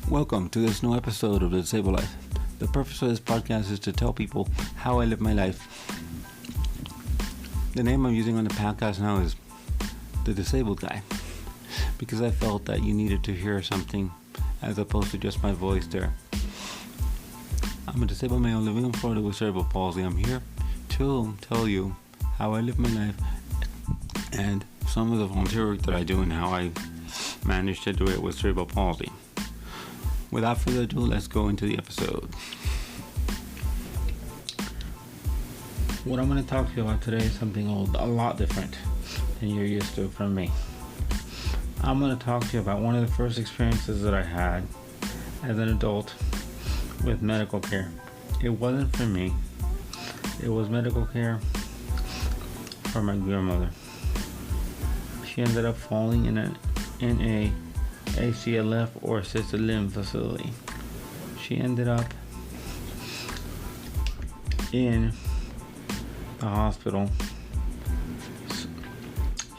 Welcome to this new episode of The Disabled Life. The purpose of this podcast is to tell people how I live my life. The name I'm using on the podcast now is The Disabled Guy, because I felt that you needed to hear something as opposed to just my voice there. I'm a disabled male living in Florida with cerebral palsy. I'm here to tell you how I live my life and some of the volunteer work that I do and how I manage to do it with cerebral palsy. Without further ado, let's go into the episode. What I'm going to talk to you about today is something a lot different than you're used to from me. I'm going to talk to you about one of the first experiences that I had as an adult with medical care. It wasn't for me. It was medical care for my grandmother. She ended up falling in a ACLF or assisted limb facility. She ended up in the hospital.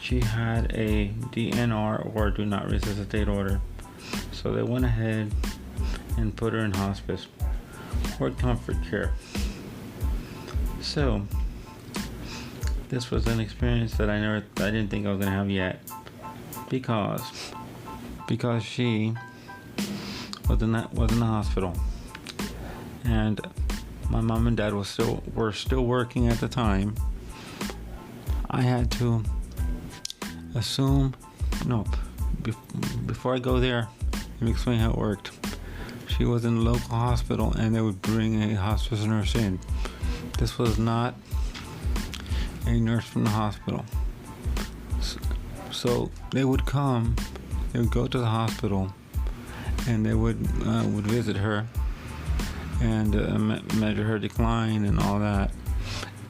She had a DNR or do not resuscitate order. So they went ahead and put her in hospice or comfort care. So this was an experience that I didn't think I was gonna have yet, because she was in the hospital, and my mom and dad were still working at the time. I had to assume, before I go there, let me explain how it worked. She was in a local hospital and they would bring a hospice nurse in. This was not a nurse from the hospital. So they would come, they would go to the hospital, and they would visit her and measure her decline and all that.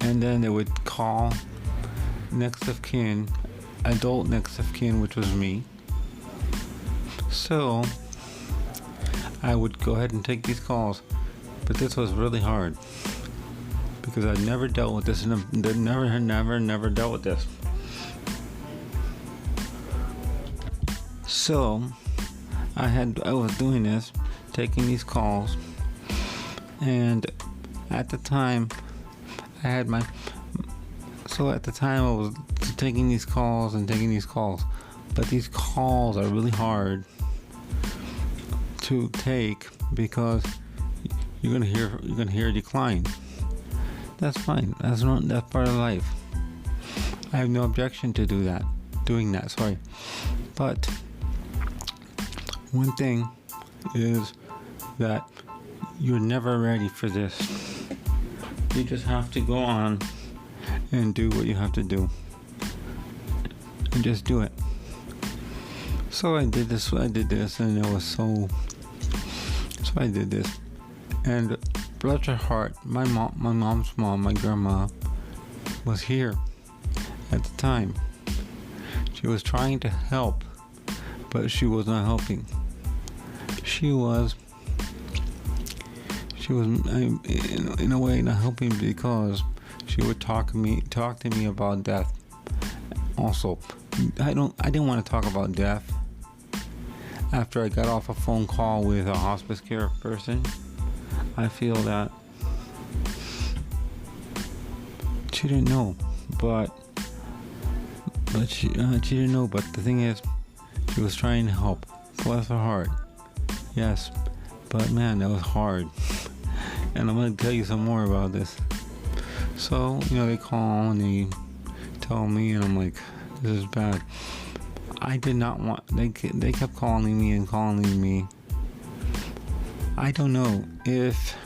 And then they would call next of kin, adult next of kin, which was me. So I would go ahead and take these calls, but this was really hard because I'd never dealt with this, and never dealt with this. So I was doing this, taking these calls, and at the time I was taking these calls, but these calls are really hard to take because you're gonna hear a decline. That's fine. That's part of life. I have no objection to doing that. Sorry, but one thing is that you're never ready for this. You just have to go on and do what you have to do. And just do it. So I did this, and it was so I did this. And bless her heart, my mom's mom, my grandma, was here at the time. She was trying to help, but she was not helping. She was in a way not helping because she would talk to me about death. Also, I didn't want to talk about death. After I got off a phone call with a hospice care person, I feel that she didn't know, but she didn't know. But the thing is, she was trying to help. Bless her heart. Yes, but man, that was hard. And I'm going to tell you some more about this. So, they call and they tell me, and I'm like, this is bad. I did not want, they kept calling me. I don't know if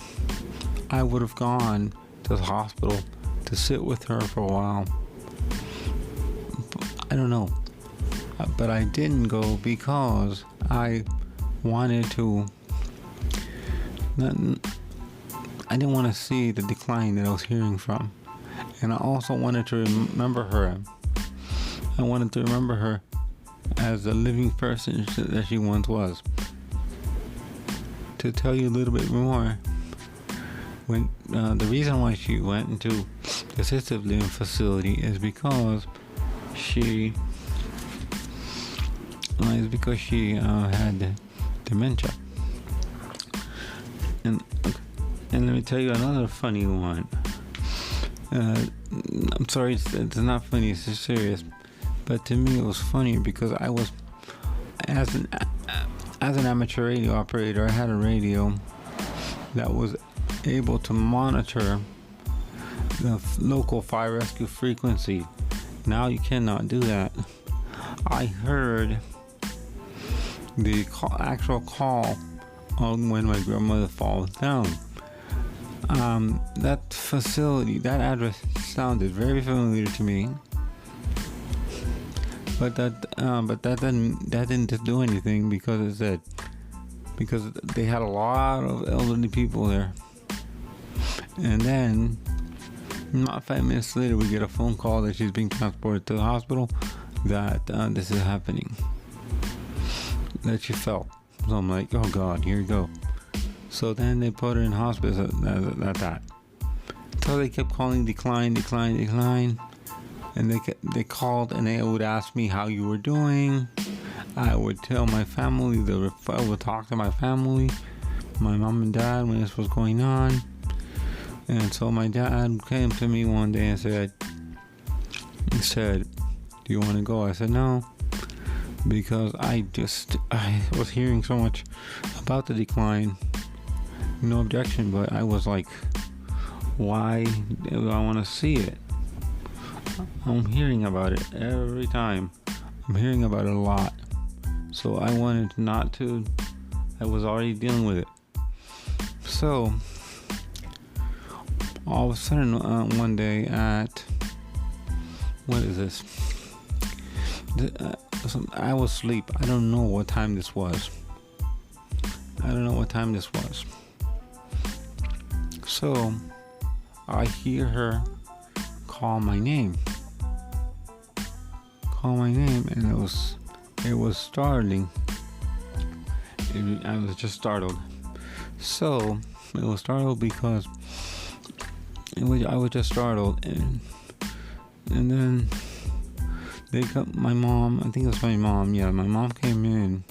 I would have gone to the hospital to sit with her for a while. I don't know. But I didn't go because I wanted to, I didn't want to see the decline that I was hearing from. And I also wanted to remember her. I wanted to remember her as a living person that she once was. To tell you a little bit more, when the reason why she went into the assisted living facility is because she had dementia. And and let me tell you another funny one. I'm sorry, it's not funny. It's just serious. But to me, it was funny because I was as an as an amateur radio operator. I had a radio that was able to monitor the local fire rescue frequency. Now you cannot do that. I heard the actual call on when my grandmother falls down. That facility, that address sounded very familiar to me, but that didn't do anything because they had a lot of elderly people there. And then, not 5 minutes later, we get a phone call that she's being transported to the hospital. That this is happening. That she fell. So I'm like, oh God, here you go. So then they put her in hospice at that. So they kept calling decline. And they called and they would ask me how you were doing. I would tell my family, I would talk to my family, my mom and dad when this was going on. And so my dad came to me one day and said, do you want to go? I said no, because I was hearing so much about the decline. No objection, but I was like, why do I want to see it? I'm hearing about it every time. I'm hearing about it a lot. So I wanted not to. I was already dealing with it. So all of a sudden, one day at, what is this? I was asleep. I don't know what time this was. So I hear her call my name, and it was startling. I was just startled. So it was startled because I was just startled, and then my mom. I think it was my mom. Yeah, my mom came in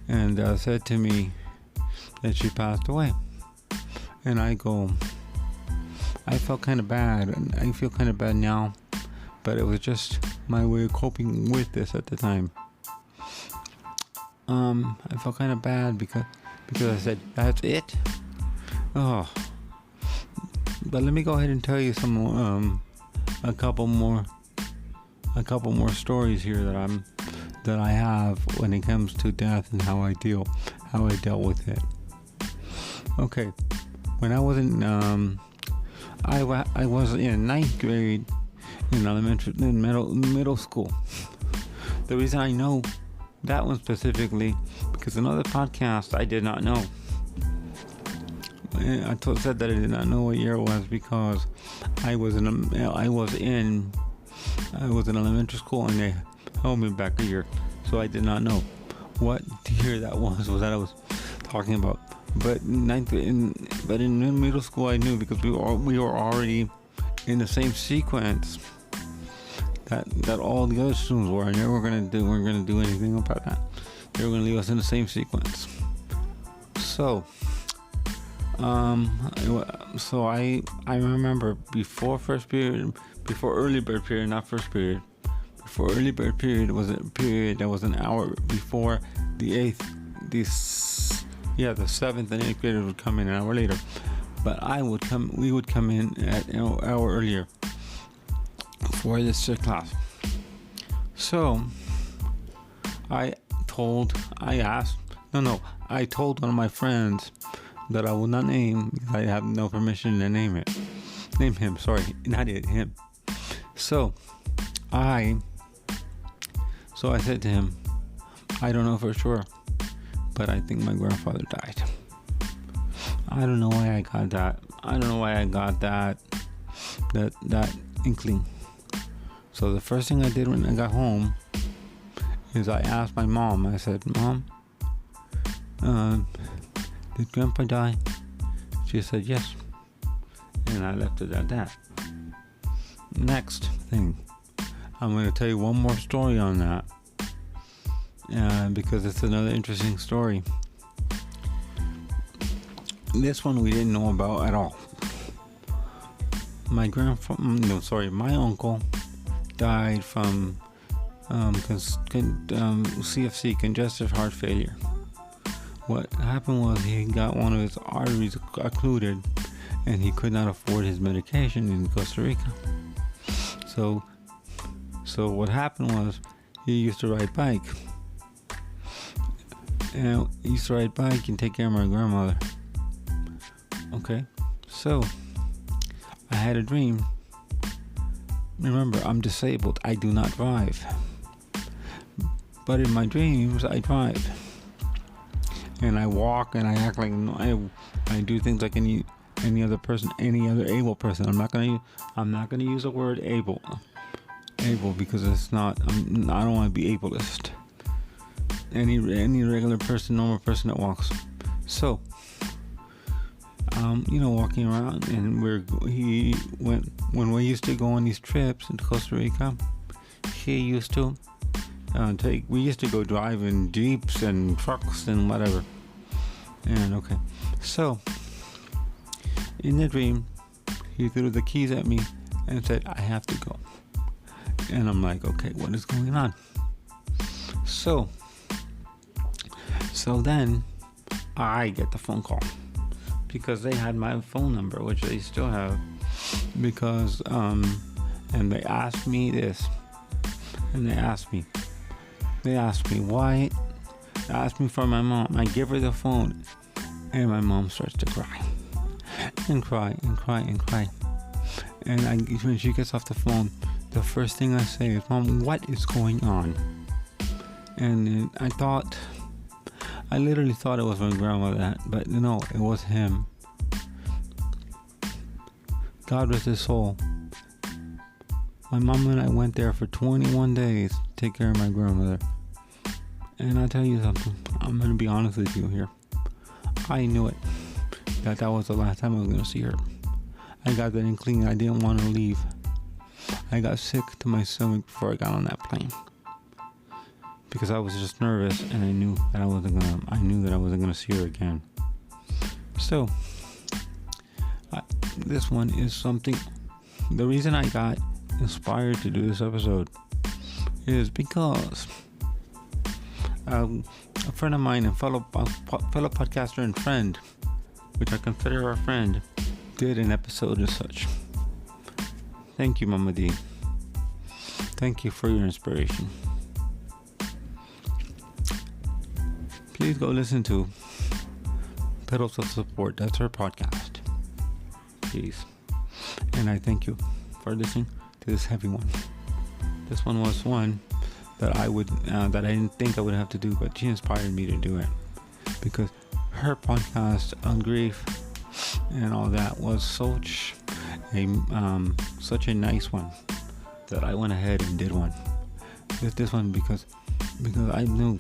and said to me that she passed away. And I felt kind of bad, and I feel kind of bad now, but it was just my way of coping with this at the time. I felt kind of bad because I said, that's it? Oh. But let me go ahead and tell you some more, a couple more stories here that I have when it comes to death and how I dealt with it. Okay. When I was in I was in 9th grade in middle school. The reason I know that one specifically because another podcast I did not know. I said that I did not know what year it was because I was in elementary school and they held me back a year, so I did not know what year that was that I was talking about. But in middle school I knew because we were already in the same sequence that all the other students were, and they weren't gonna do anything about that. They were gonna leave us in the same sequence. So I remember before early bird period, not first period. Before early bird period was a period that was an hour before the 7th and 8th graders would come in an hour later. But we would come in at an hour earlier for this class. So I told one of my friends that I will not name because I have no permission to name him, sorry, not him. So I said to him, I don't know for sure, but I think my grandfather died. I don't know why I got that inkling. So the first thing I did when I got home is I asked my mom. I said, Mom, did Grandpa die? She said yes. And I left it at that. Next thing, I'm going to tell you one more story on that. Because it's another interesting story. This one we didn't know about at all. My uncle died from CFC, congestive heart failure. What happened was he got one of his arteries occluded, and he could not afford his medication in Costa Rica. So what happened was he used to ride bike. And he used to ride bike and take care of my grandmother. Okay, so I had a dream. Remember, I'm disabled. I do not drive. But in my dreams, I drive. And I walk and I act like I do things like any other person, any other able person. I'm not gonna use the word able because it's not. I don't want to be ableist. Any regular person, normal person that walks. So, walking around, and when we used to go on these trips into Costa Rica, he used to we used to go drive in Jeeps and trucks and whatever. And okay, so in the dream, he threw the keys at me and said, I have to go. And I'm like, okay, what is going on? So then I get the phone call because they had my phone number, which they still have, because and they asked me this, and they asked me why. They asked me for my mom. I give her the phone, and my mom starts to cry and cry and cry and cry. And when she gets off the phone, the first thing I say is, Mom, what is going on? And I literally thought it was my grandmother, but no, it was him. God rest his soul. My mom and I went there for 21 days to take care of my grandmother. And I'll tell you something, I'm going to be honest with you here. I knew it, that was the last time I was going to see her. I got that inkling. I didn't want to leave. I got sick to my stomach before I got on that plane, because I was just nervous, and I knew that I wasn't gonna see her again. So this one is something. The reason I got inspired to do this episode is because a friend of mine and fellow podcaster and friend, which I consider a friend, did an episode as such. Thank you, Mama D. Thank you for your inspiration. Please go listen to Pedals of Support. That's her podcast. Please. And I thank you for listening to this heavy one. This one was one that I didn't think I would have to do, but she inspired me to do it, because her podcast on grief and all that was such a nice one that I went ahead and did one. This one because I knew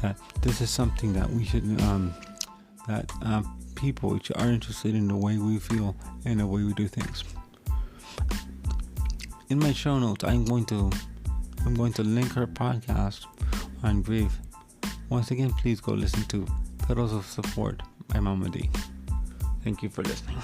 that this is something that we should people are interested in the way we feel and the way we do things. In my show notes, I'm going to link her podcast on grief. Once again, please go listen to Pedals of Support by Mama D. Thank you for listening.